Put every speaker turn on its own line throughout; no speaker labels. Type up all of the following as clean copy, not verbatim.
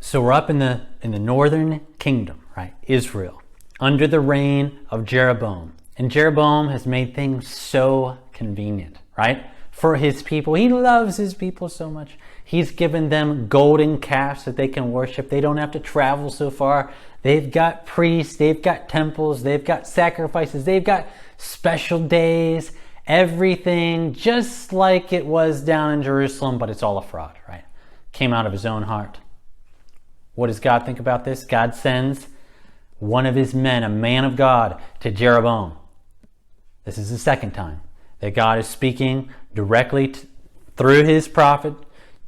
So we're up in the northern kingdom, right? Israel, under the reign of Jeroboam. And Jeroboam has made things so convenient, right? For his people. He loves his people so much. He's given them golden calves that they can worship. They don't have to travel so far. They've got priests, they've got temples, they've got sacrifices, they've got special days, everything just like it was down in Jerusalem, but it's all a fraud, right? Came out of his own heart. What does God think about this? God sends one of his men, a man of God, to Jeroboam. This is the second time that God is speaking directly through his prophet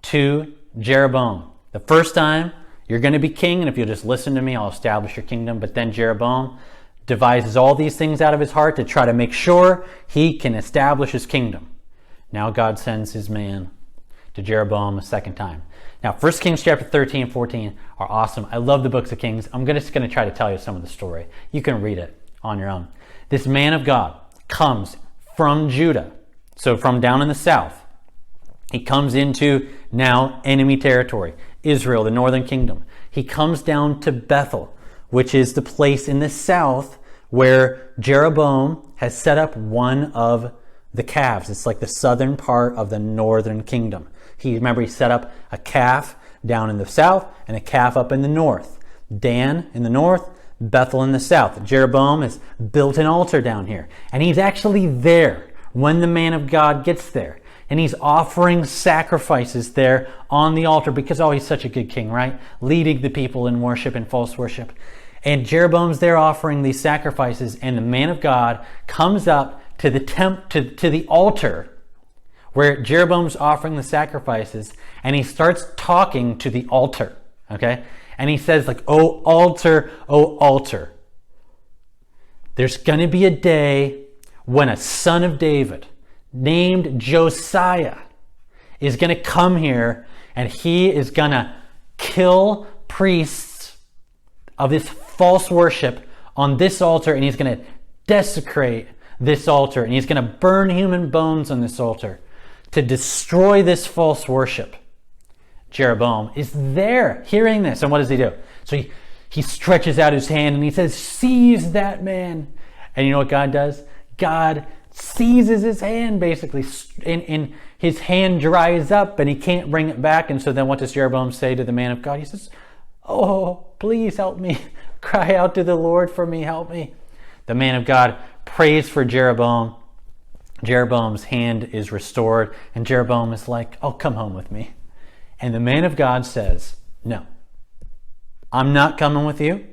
to Jeroboam. The first time, you're going to be king, and if you'll just listen to me, I'll establish your kingdom. But then Jeroboam devises all these things out of his heart to try to make sure he can establish his kingdom. Now God sends his man to Jeroboam a second time. Now, 1 Kings chapter 13 and 14 are awesome. I love the books of Kings. I'm just going to try to tell you some of the story. You can read it on your own. This man of God comes from Judah, so from down in the south. He comes into now enemy territory, Israel, the northern kingdom. He comes down to Bethel, which is the place in the south where Jeroboam has set up one of the calves. It's like the southern part of the northern kingdom. He set up a calf down in the south and a calf up in the north. Dan in the north, Bethel in the south. Jeroboam has built an altar down here. And he's actually there when the man of God gets there. And he's offering sacrifices there on the altar because, he's such a good king, right? Leading the people in worship and false worship. And Jeroboam's there offering these sacrifices, and the man of God comes up to the to the altar where Jeroboam's offering the sacrifices, and he starts talking to the altar, okay? And he says, like, oh altar, there's going to be a day when a son of David named Josiah is going to come here, and he is going to kill priests of this false worship on this altar, and he's going to desecrate this altar, and he's going to burn human bones on this altar to destroy this false worship. Jeroboam is there hearing this, and what does he do? So he stretches out his hand and he says, seize that man. And you know what God does? God seizes his hand, basically, and his hand dries up and he can't bring it back. And so then what does Jeroboam say to the man of God? He says, oh, please help me. Cry out to the Lord for me, help me. The man of God prays for Jeroboam. Jeroboam's hand is restored, and Jeroboam is like, oh, come home with me. And the man of God says, no, I'm not coming with you.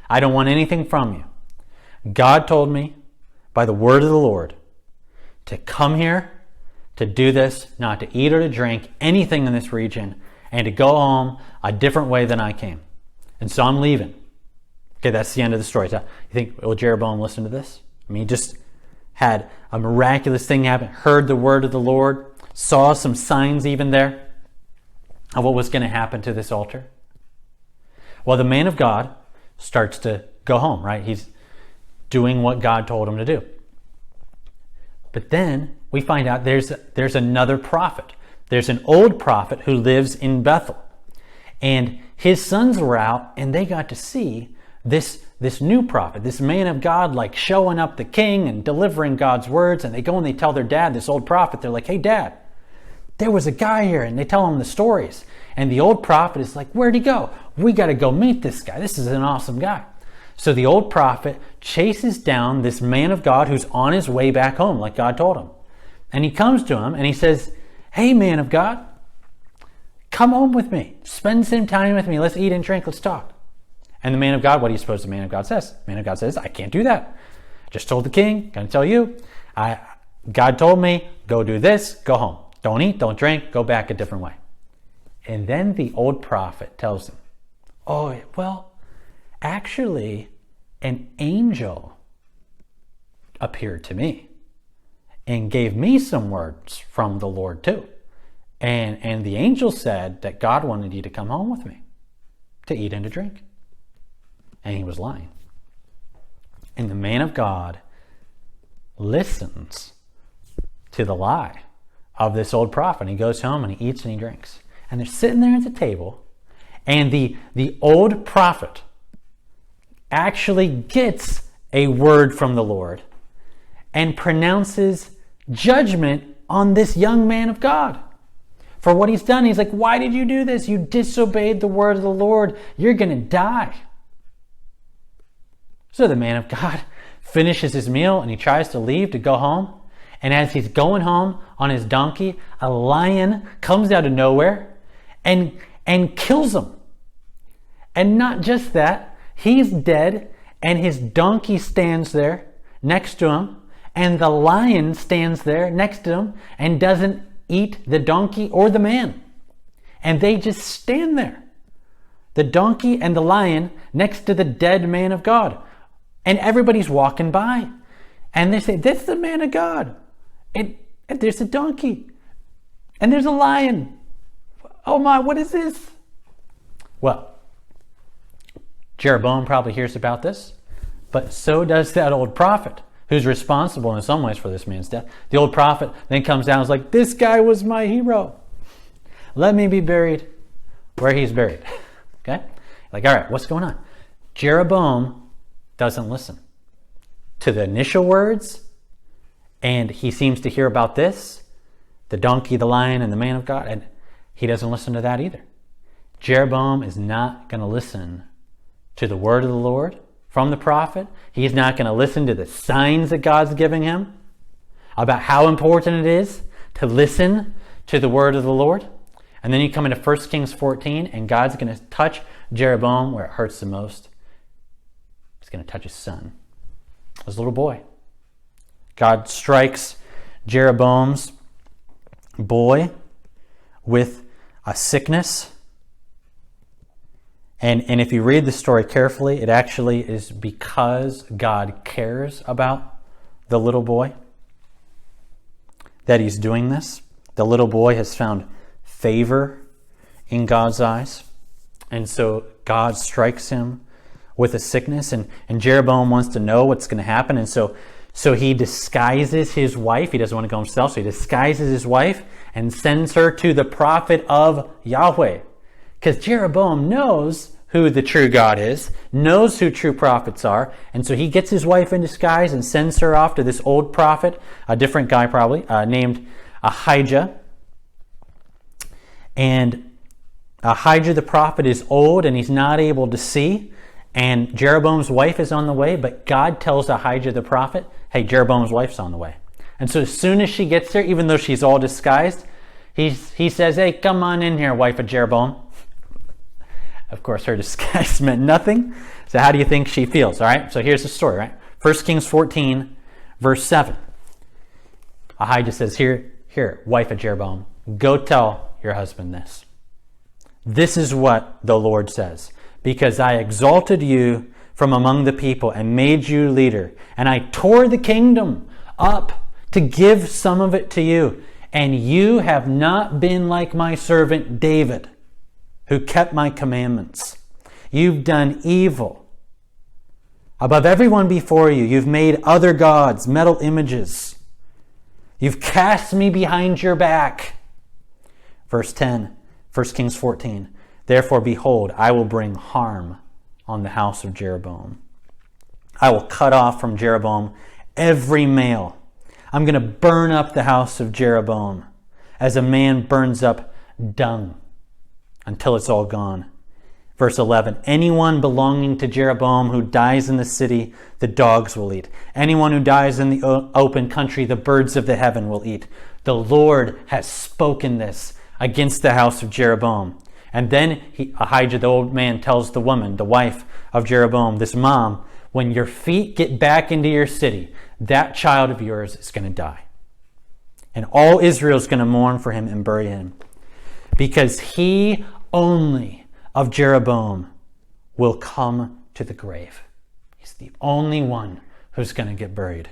I don't want anything from you. God told me by the word of the Lord to come here, to do this, not to eat or to drink anything in this region, and to go home a different way than I came. And so I'm leaving. Okay, that's the end of the story. So you think, will Jeroboam listen to this? I mean, he just had a miraculous thing happen, heard the word of the Lord, saw some signs even there of what was going to happen to this altar. Well, the man of God starts to go home, right? He's doing what God told him to do. But then we find out there's another prophet. There's an old prophet who lives in Bethel. And his sons were out, and they got to see this new prophet, this man of God, like showing up the king and delivering God's words. And they go and they tell their dad, this old prophet, they're like, hey, Dad, there was a guy here. And they tell him the stories. And the old prophet is like, where'd he go? We got to go meet this guy. This is an awesome guy. So the old prophet chases down this man of God who's on his way back home, like God told him. And he comes to him and he says, hey, man of God, come home with me. Spend some time with me. Let's eat and drink. Let's talk. And the man of God, what do you suppose the man of God says? The man of God says, I can't do that. Just told the king, gonna tell you. God told me, go do this, go home. Don't eat, don't drink, go back a different way. And then the old prophet tells him, oh, well, actually, an angel appeared to me and gave me some words from the Lord too. And the angel said that God wanted you to come home with me to eat and to drink. And he was lying. And the man of God listens to the lie of this old prophet. He goes home and he eats and he drinks. And they're sitting there at the table, And the old prophet actually gets a word from the Lord and pronounces judgment on this young man of God for what he's done. He's like, why did you do this? You disobeyed the word of the Lord. You're going to die. So the man of God finishes his meal and he tries to leave to go home. And as he's going home on his donkey, a lion comes out of nowhere and kills him. And not just that, he's dead and his donkey stands there next to him, and the lion stands there next to him and doesn't eat the donkey or the man. And they just stand there. The donkey and the lion next to the dead man of God. And everybody's walking by. And they say, this is the man of God. And there's a donkey. And there's a lion. Oh my, what is this? Well, Jeroboam probably hears about this, but so does that old prophet who's responsible in some ways for this man's death. The old prophet then comes down and is like, this guy was my hero. Let me be buried where he's buried. Okay? Like, all right, what's going on? Jeroboam doesn't listen to the initial words, and he seems to hear about this, the donkey, the lion, and the man of God, and he doesn't listen to that either. Jeroboam is not going to listen to the word of the Lord from the prophet. He's not going to listen to the signs that God's giving him about how important it is to listen to the word of the Lord. And then you come into 1 Kings 14, and God's going to touch Jeroboam where it hurts the most. He's going to touch his son, his little boy. God strikes Jeroboam's boy with a sickness. And if you read the story carefully, it actually is because God cares about the little boy that he's doing this. The little boy has found favor in God's eyes. And so God strikes him with a sickness. And Jeroboam wants to know what's going to happen. And so he disguises his wife. He doesn't want to go himself. So he disguises his wife and sends her to the prophet of Yahweh. Because Jeroboam knows who the true God is, knows who true prophets are, and so he gets his wife in disguise and sends her off to this old prophet, a different guy probably, named Ahijah. And Ahijah the prophet is old and he's not able to see, and Jeroboam's wife is on the way, but God tells Ahijah the prophet, hey, Jeroboam's wife's on the way. And so as soon as she gets there, even though she's all disguised, he says, hey, come on in here, wife of Jeroboam. Of course, her disguise meant nothing. So how do you think she feels? All right, so here's the story, right? 1 Kings 14, verse 7. Ahijah says, here, wife of Jeroboam, go tell your husband this. This is what the Lord says. Because I exalted you from among the people and made you leader, and I tore the kingdom up to give some of it to you, and you have not been like my servant David, who kept my commandments. You've done evil. Above everyone before you, you've made other gods, metal images. You've cast me behind your back. Verse 10, 1 Kings 14. Therefore, behold, I will bring harm on the house of Jeroboam. I will cut off from Jeroboam every male. I'm going to burn up the house of Jeroboam as a man burns up dung until it's all gone. Verse 11, anyone belonging to Jeroboam who dies in the city, the dogs will eat. Anyone who dies in the open country, the birds of the heaven will eat. The Lord has spoken this against the house of Jeroboam. And then Ahijah, the old man, tells the woman, the wife of Jeroboam, this mom, when your feet get back into your city, that child of yours is going to die. And all Israel is going to mourn for him and bury him. Because he only of Jeroboam will come to the grave. He's the only one who's going to get buried.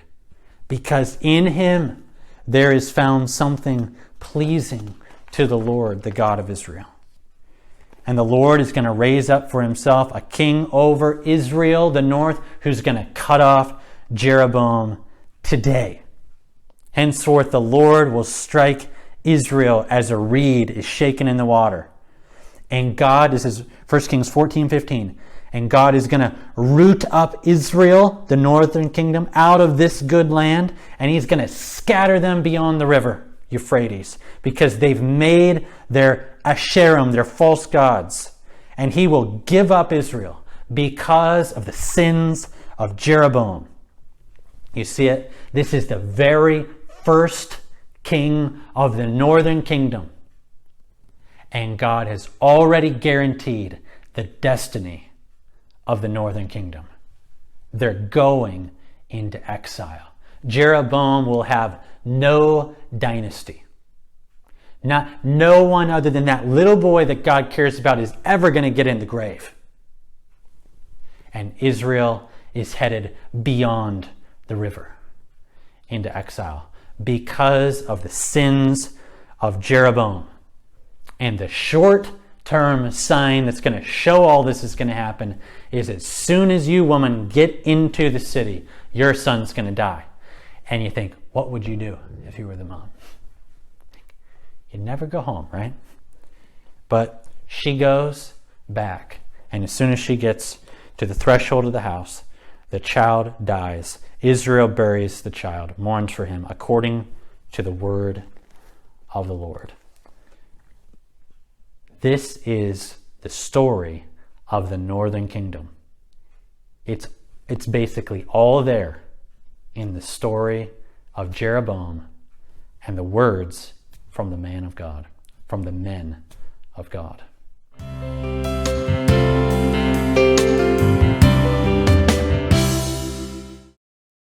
Because in him there is found something pleasing to the Lord, the God of Israel. And the Lord is going to raise up for himself a king over Israel, the north, who's going to cut off Jeroboam today. Henceforth, the Lord will strike Israel as a reed is shaken in the water. And God, this is 1 Kings 14:15, and God is going to root up Israel, the northern kingdom, out of this good land, and he's going to scatter them beyond the river Euphrates, because they've made their Asherim, their false gods. And he will give up Israel because of the sins of Jeroboam. You see it? This is the very first king of the northern kingdom. And God has already guaranteed the destiny of the northern kingdom. They're going into exile. Jeroboam will have no dynasty. No one other than that little boy that God cares about is ever going to get in the grave. And Israel is headed beyond the river into exile because of the sins of Jeroboam. And the short-term sign that's going to show all this is going to happen is as soon as you, woman, get into the city, your son's going to die. And you think, what would you do if you were the mom? You'd never go home, right? But she goes back. And as soon as she gets to the threshold of the house, the child dies. Israel buries the child, mourns for him, according to the word of the Lord. This is the story of the northern kingdom. It's basically all there in the story of Jeroboam and the words from the man of God, from the men of God.